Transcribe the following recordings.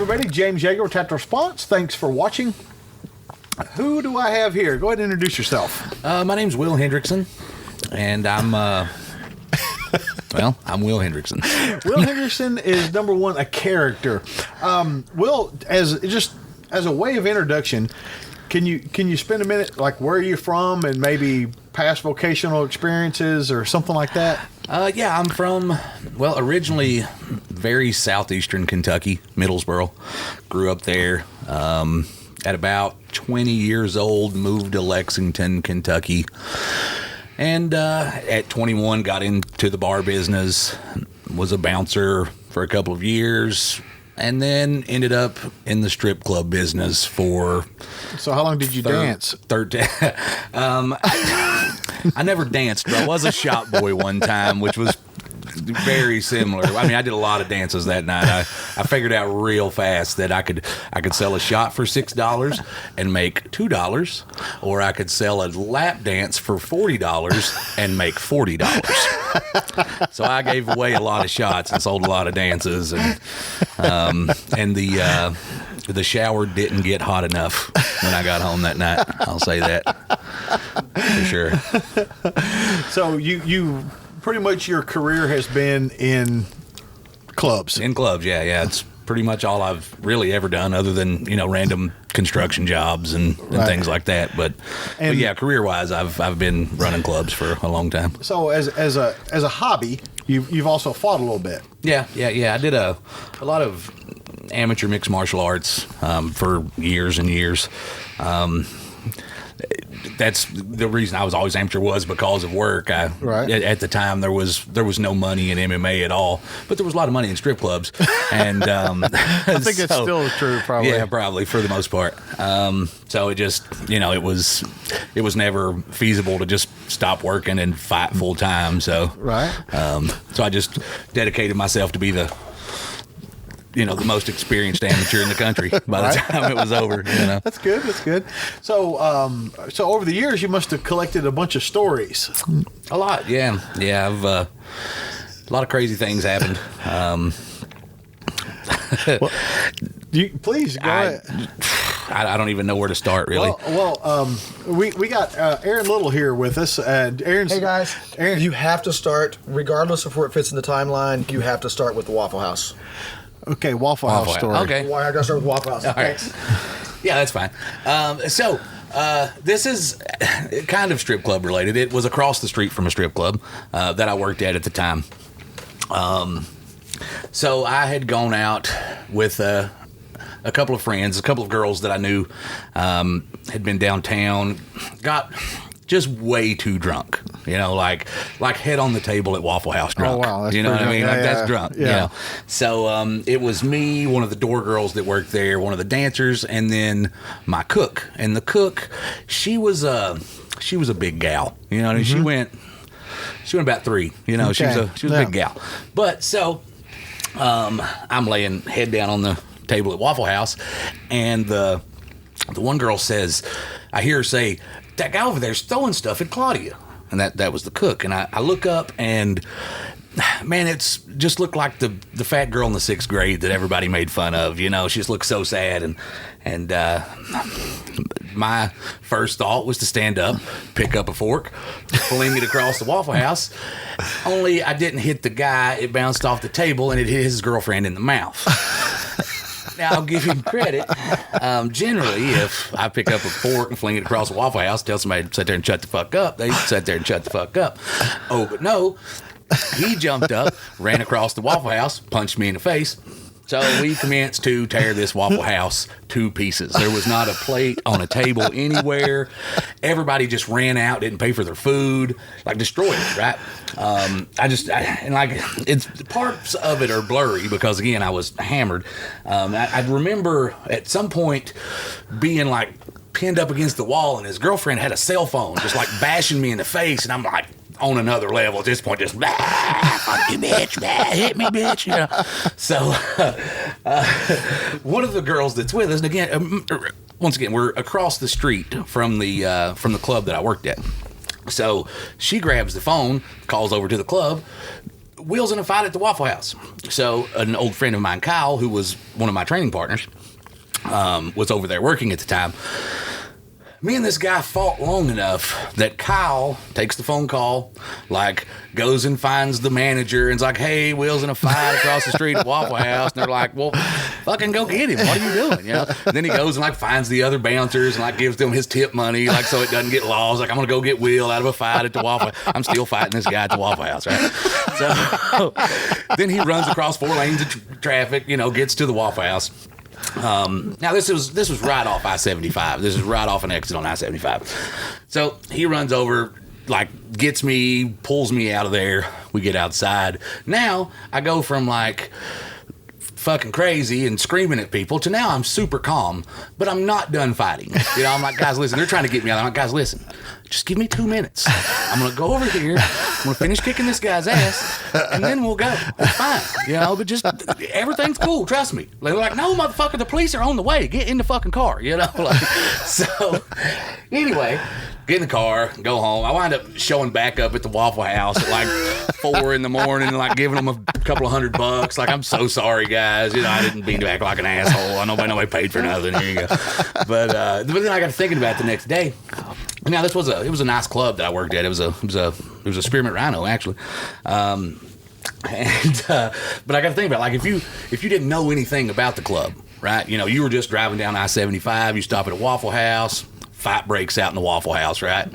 everybody. James Yeager with Tactical Response. Thanks for watching. Who do I have here? Go ahead and introduce yourself. My name's Will Hendrickson, and I'm I'm Will Hendrickson. Will Hendrickson is, number one, a character. Will, as a way of introduction, can you spend a minute, like, where are you from and maybe past vocational experiences or something like that? Yeah, I'm from, originally very southeastern Kentucky, Middlesboro. Grew up there. At about 20 years old, moved to Lexington, Kentucky. And at 21, got into the bar business, was a bouncer for a couple of years, and then ended up in the strip club business for... So how long did you dance? 13. I never danced, but I was a shop boy one time, which was very similar. I mean, I did a lot of dances that night. I figured out real fast that I could sell a shot for $6 and make $2, or I could sell a lap dance for $40 and make $40. So I gave away a lot of shots and sold a lot of dances, and the shower didn't get hot enough when I got home that night. I'll say that for sure. So you pretty much, your career has been in clubs. In clubs, yeah. It's pretty much all I've really ever done, other than, random construction jobs and things like that. But yeah, career-wise, I've been running clubs for a long time. So as a hobby, you've also fought a little bit. Yeah. I did a lot of amateur mixed martial arts for years and years. That's the reason I was always amateur, was because of work. At the time, there was no money in MMA at all, but there was a lot of money in strip clubs, and I think it's still true, probably. Yeah, probably for the most part. So it just, it was never feasible to just stop working and fight full time. So so I just dedicated myself to be the most experienced amateur in the country by the time it was over. That's good. So over the years, you must have collected a bunch of stories. A lot, yeah. I've a lot of crazy things happened. Please go ahead. I don't even know where to start, really. We got Aaron Little here with us. Aaron's, hey guys, Aaron, you have to start, regardless of where it fits in the timeline. You have to start with the Waffle House. Okay, Waffle House story. Okay. Why I gotta start with Waffle House? Thanks. Yeah, that's fine. So this is kind of strip club related. It was across the street from a strip club that I worked at the time. So I had gone out with a couple of friends, a couple of girls that I knew had been downtown, got just way too drunk, like head on the table at Waffle House drunk. Oh, wow. That's you know what I mean? Drunk. That's drunk. Yeah. So it was me, one of the door girls that worked there, one of the dancers, and then my cook. And the cook, she was a big gal. Mm-hmm. She went about 3. She was a big gal. But so I'm laying head down on the table at Waffle House, and the one girl says, I hear her say, "That guy over there's throwing stuff at Claudia." And that was the cook. And I look up, and man, it's just looked like the fat girl in the 6th grade that everybody made fun of. She just looked so sad. And my first thought was to stand up, pick up a fork, fling it across the Waffle House. Only I didn't hit the guy. It bounced off the table, and it hit his girlfriend in the mouth. Now, I'll give him credit. Generally, if I pick up a fork and fling it across the Waffle House, tell somebody to sit there and shut the fuck up, they sit there and shut the fuck up. Oh, but no, he jumped up, ran across the Waffle House, punched me in the face. So we commenced to tear this Waffle House to pieces. There was not a plate on a table anywhere. Everybody just ran out, didn't pay for their food, destroyed it, right? It's parts of it are blurry because, again, I was hammered. I remember at some point being pinned up against the wall, and his girlfriend had a cell phone just bashing me in the face, and I'm on another level at this point, just fuck you, bitch, hit me, bitch. So one of the girls that's with us, and again, once again, we're across the street from the club that I worked at. So she grabs the phone, calls over to the club. Will's in a fight at the Waffle House. So an old friend of mine, Kyle, who was one of my training partners, was over there working at the time. Me and this guy fought long enough that Kyle takes the phone call, like, goes and finds the manager and's like, hey, Will's in a fight across the street at Waffle House. And they're like, well, fucking go get him. What are you doing? You know? And then he goes and, like, finds the other bouncers and, like, gives them his tip money, like, so it doesn't get lost. Like, I'm going to go get Will out of a fight at the Waffle House. I'm still fighting this guy at the Waffle House, right? So then he runs across 4 lanes of traffic, you know, gets to the Waffle House. Now this was right off I-75. This is right off an exit on I-75. So he runs over, like, gets me, pulls me out of there. We get outside. Now I go from, like, fucking crazy and screaming at people to now I'm super calm, but I'm not done fighting. You know, I'm like, guys, listen, they're trying to get me out. I'm like, guys, listen, just give me 2 minutes. I'm going to go over here. I'm going to finish kicking this guy's ass, and then we'll go. It's fine. You know, but just, everything's cool. Trust me. They're like, no, motherfucker, the police are on the way. Get in the fucking car. You know, like, so anyway, get in the car, go home. I wind up showing back up at the Waffle House at like 4 a.m, like giving them a couple of $100. Like, I'm so sorry, guys. You know, I didn't mean to act like an asshole. I know nobody paid for nothing. Here you go. But then I got to thinking about it the next day. Now it was a nice club that I worked at. It was a Spearmint Rhino, actually. But I got to think about, like, if you didn't know anything about the club, right? You know, you were just driving down I-75. You stop at a Waffle House. Fight breaks out in the Waffle House, right?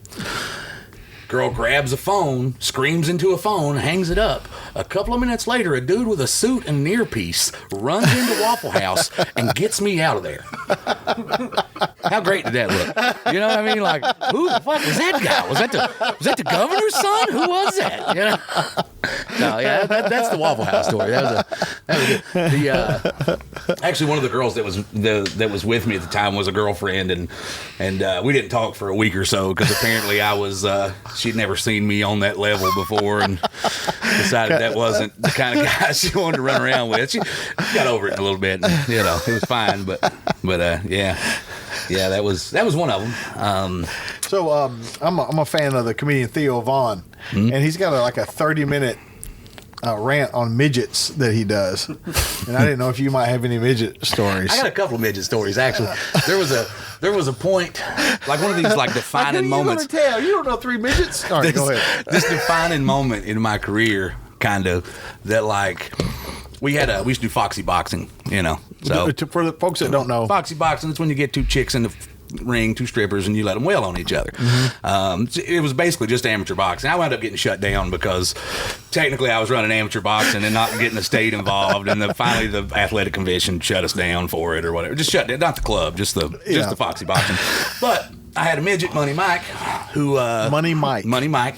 Girl grabs a phone, screams into a phone, hangs it up. A couple of minutes later, a dude with a suit and an earpiece runs into Waffle House and gets me out of there. How great did that look? You know what I mean? Like, who the fuck was that guy? Was that the governor's son? Who was that? You know? No, yeah, that's the Waffle House story. That was good. Actually, one of the girls that was with me at the time was a girlfriend, and we didn't talk for a week or so because apparently I was. She'd never seen me on that level before and decided that wasn't the kind of guy she wanted to run around with. She got over it in a little bit, and, you know, it was fine, but yeah, that was one of them. So I'm a fan of the comedian Theo Vaughn, and he's got a 30-minute rant on midgets that he does, and I didn't know if you might have any midget stories. I got a couple of midget stories, actually. There was a point, like one of these like defining moments. Who are you gonna tell? You don't know 3 midgets? All right, go ahead. This defining moment in my career, kind of, that like we used to do foxy boxing, you know. So for the folks that don't know, foxy boxing, it's when you get 2 chicks in the ring, 2 strippers, and you let them wail on each other. It was basically just amateur boxing. I wound up getting shut down because technically I was running amateur boxing and not getting the state involved, and finally the athletic convention shut us down for it or whatever. Just shut down, not the club, just the foxy boxing. But I had a midget, Money Mike, who Money Mike,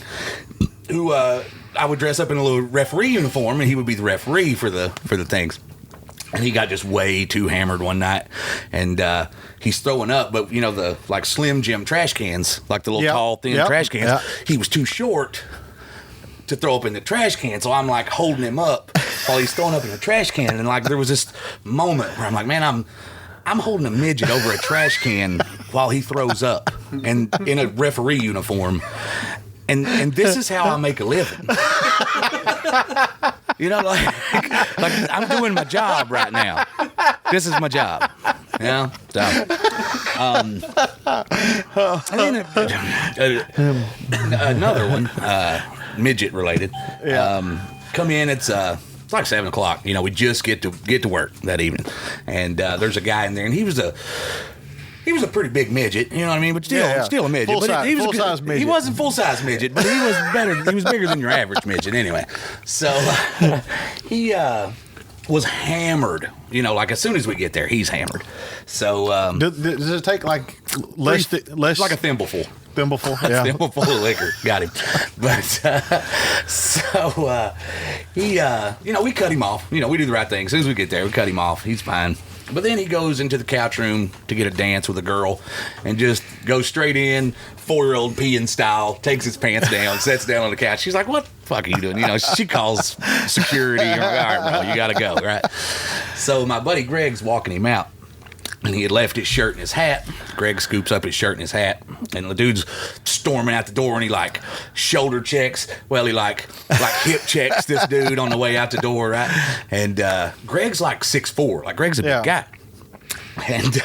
who I would dress up in a little referee uniform, and he would be the referee for the things. And he got just way too hammered one night, and he's throwing up. But you know, the like Slim Jim trash cans, like the little tall, thin trash cans. Yep. He was too short to throw up in the trash can, so I'm like holding him up while he's throwing up in the trash can. And like there was this moment where I'm like, man, I'm holding a midget over a trash can while he throws up, and in a referee uniform. And this is how I make a living. You know, like I'm doing my job right now. This is my job. You know? So, and then another one, midget related. Come in, it's like 7:00. You know, we just get to work that evening. And there's a guy in there, and he was a pretty big midget, you know what I mean? But still a midget. He was full-size midget. He wasn't full-size midget, but he was better. He was bigger than your average midget anyway. So he was hammered. You know, like as soon as we get there, he's hammered. So does it take like less like a thimbleful? Yeah. A thimbleful of liquor. Got him. But he, you know, we cut him off. You know, we do the right thing. As soon as we get there, we cut him off. He's fine. But then he goes into the couch room to get a dance with a girl and just goes straight in, 4-year-old peeing style, takes his pants down, sits down on the couch. She's like, what the fuck are you doing? You know, she calls security. Like, all right, bro, you got to go, right? So my buddy Greg's walking him out. And he had left his shirt and his hat. Greg scoops up his shirt and his hat, and the dude's storming out the door, and he like shoulder checks. Well, he like hip checks this dude on the way out the door, right? And Greg's like 6'4", like Greg's a big guy. And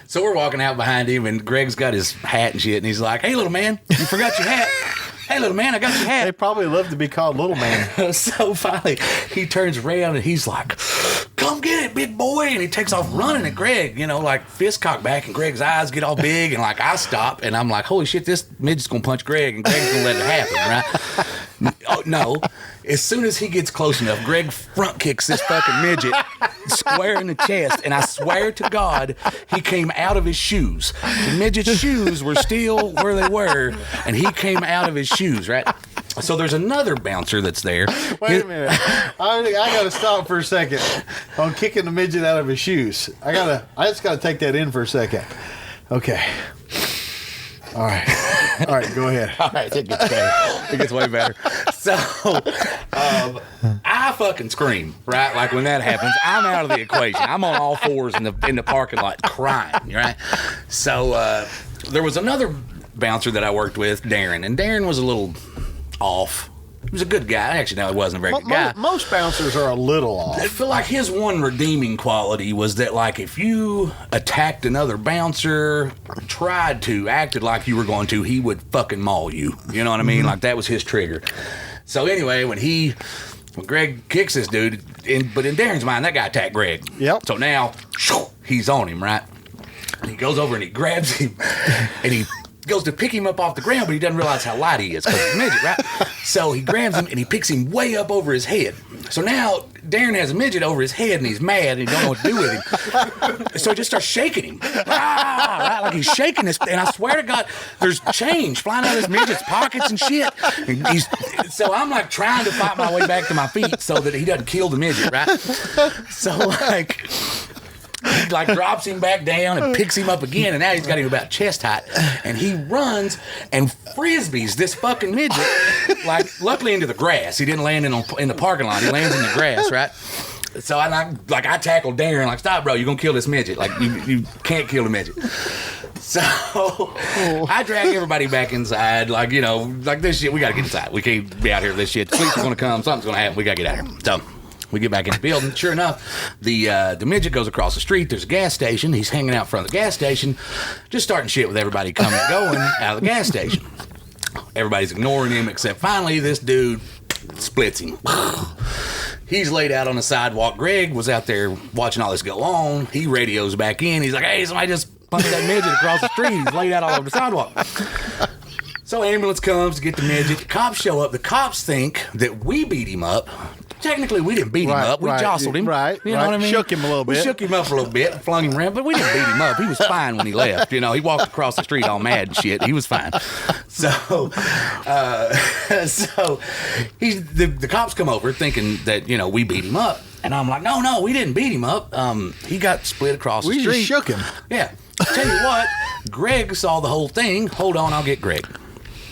so we're walking out behind him, and Greg's got his hat and shit, and he's like, "Hey, little man, you forgot your hat." "Hey, little man, I got your hat." They probably love to be called little man. So finally, he turns around and he's like, "Come get it, big boy." And he takes off running at Greg, like fist cocked back, and Greg's eyes get all big, and like I stop, and I'm like, holy shit, this midget's gonna punch Greg, and Greg's gonna let it happen, right? Oh, no. As soon as he gets close enough, Greg front kicks this fucking midget square in the chest, and I swear to God, he came out of his shoes. The midget's shoes were still where they were, and he came out of his shoes, right? So there's another bouncer that's there. Wait a minute. I got to stop for a second on kicking the midget out of his shoes. I just got to take that in for a second. Okay. All right, go ahead. All right, it gets better. It gets way better. So, I fucking scream, right? Like when that happens, I'm out of the equation. I'm on all fours in the parking lot crying, right? So, there was another bouncer that I worked with, Darren, and Darren was a little off. He was a good guy. Actually, no, he wasn't a very good guy. Most bouncers are a little off. I feel like his one redeeming quality was that, like, if you attacked another bouncer, acted like you were going to, he would fucking maul you. You know what I mean? Like, that was his trigger. So anyway, when Greg kicks this dude, but in Darren's mind, that guy attacked Greg. Yep. So now, he's on him, right? And he goes over and he grabs him, and he goes to pick him up off the ground, but he doesn't realize how light he is because he's a midget, right? So he grabs him and he picks him way up over his head. So now Darren has a midget over his head and he's mad and he don't know what to do with him. So he just starts shaking him. Right? Like he's shaking this, and I swear to God, there's change flying out of this midget's pockets and shit. And so I'm like trying to fight my way back to my feet so that he doesn't kill the midget, right? So like, he like drops him back down and picks him up again, and now he's got him about chest height, and he runs and frisbees this fucking midget, like luckily into the grass. He didn't land in the parking lot. He lands in the grass, right? So I tackled Darren, like, stop, bro, you're gonna kill this midget. Like you can't kill a midget. So I drag everybody back inside, like this shit. We gotta get inside. We can't be out here with this shit. The police are gonna come. Something's gonna happen. We gotta get out of here. So we get back in the building. Sure enough, the midget goes across the street. There's a gas station. He's hanging out front of the gas station, just starting shit with everybody coming and going out of the gas station. Everybody's ignoring him, except finally this dude splits him. He's laid out on the sidewalk. Greg was out there watching all this go on. He radios back in. He's like, hey, somebody just punched that midget across the street. He's laid out all over the sidewalk. So ambulance comes to get the midget. The cops show up. The cops think that we beat him up. Technically, we didn't beat him up. We jostled him. Right. You know what I mean? Shook him a little bit. We shook him up a little bit, flung him around, but we didn't beat him up. He was fine when he left. He walked across the street all mad and shit. He was fine. So the cops come over thinking that, we beat him up. And I'm like, no, we didn't beat him up. He got split across the street. We just shook him. Yeah. Tell you what, Greg saw the whole thing. Hold on, I'll get Greg.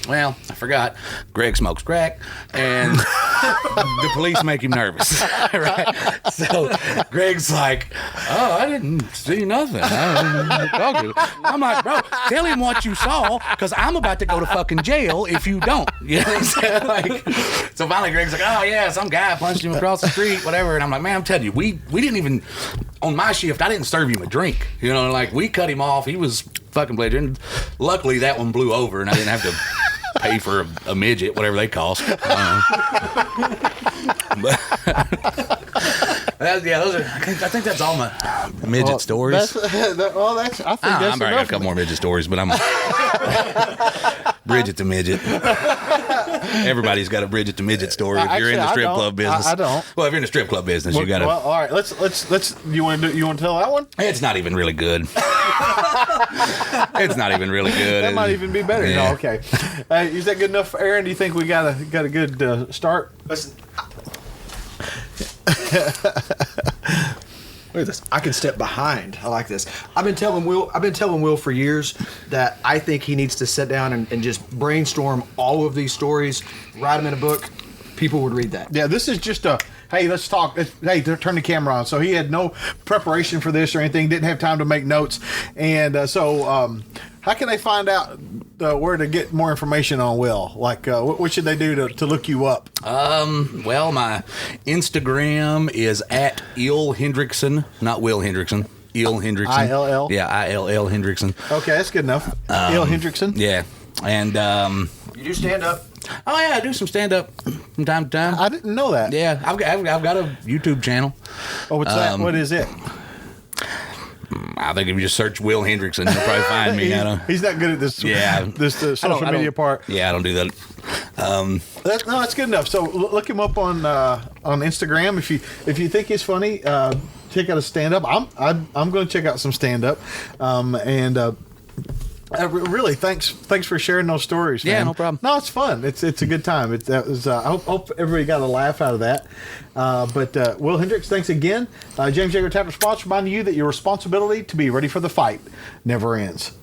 Well, I forgot. Greg smokes crack, and the police make him nervous. Right? So Greg's like, oh, I didn't see nothing. I'm like, bro, tell him what you saw, because I'm about to go to fucking jail if you don't. You know what I'm saying? So finally Greg's like, oh, yeah, some guy punched him across the street, whatever. And I'm like, man, I'm telling you, we didn't even, on my shift, I didn't serve him a drink. We cut him off. He was fucking belligerent. Luckily, that one blew over, and I didn't have to pay for a midget, whatever they cost. But those are. I think that's all my midget stories. I think that's I got a couple more midget stories, but I'm Bridget the midget. Everybody's got a Bridget the midget story. If you're in the strip club business, I don't. Well, if you're in the strip club business, you got to. Well, all right. Let's. You want to tell that one? It's not even really good. It's not even really good. That might even be better. Yeah. No, okay. Is that good enough, Aaron? Do you think we got a good start? Listen. Look at this. I can step behind. I like this. I've been telling Will for years that I think he needs to sit down and just brainstorm all of these stories, write them in a book. People would read that. Yeah, this is just hey, let's talk. Hey, turn the camera on. So he had no preparation for this or anything. Didn't have time to make notes. And so how can they find out where to get more information on Will? Like, what should they do to look you up? Well, my Instagram is at Il Hendrickson, not Will Hendrickson. Il Hendrickson. ILL? Yeah, ILL Hendrickson. Okay, that's good enough. Il Hendrickson? Yeah. And, You do stand up. oh, yeah, I do some stand up from time to time. I didn't know that. Yeah, I've got a YouTube channel. Oh, what's that? What is it? I think if you just search Will Hendrickson, you'll probably find me. He's not good at this. Yeah. This social media part. Yeah, I don't do that. That's good enough. So look him up on Instagram. If you think he's funny, check out his stand up. I'm going to check out some stand up. Really, thanks for sharing those stories. Yeah, man. no problem. No, it's fun. It's a good time. I hope everybody got a laugh out of that. But Will Hendricks, thanks again. James Yeager Tapper Response reminding you that your responsibility to be ready for the fight never ends.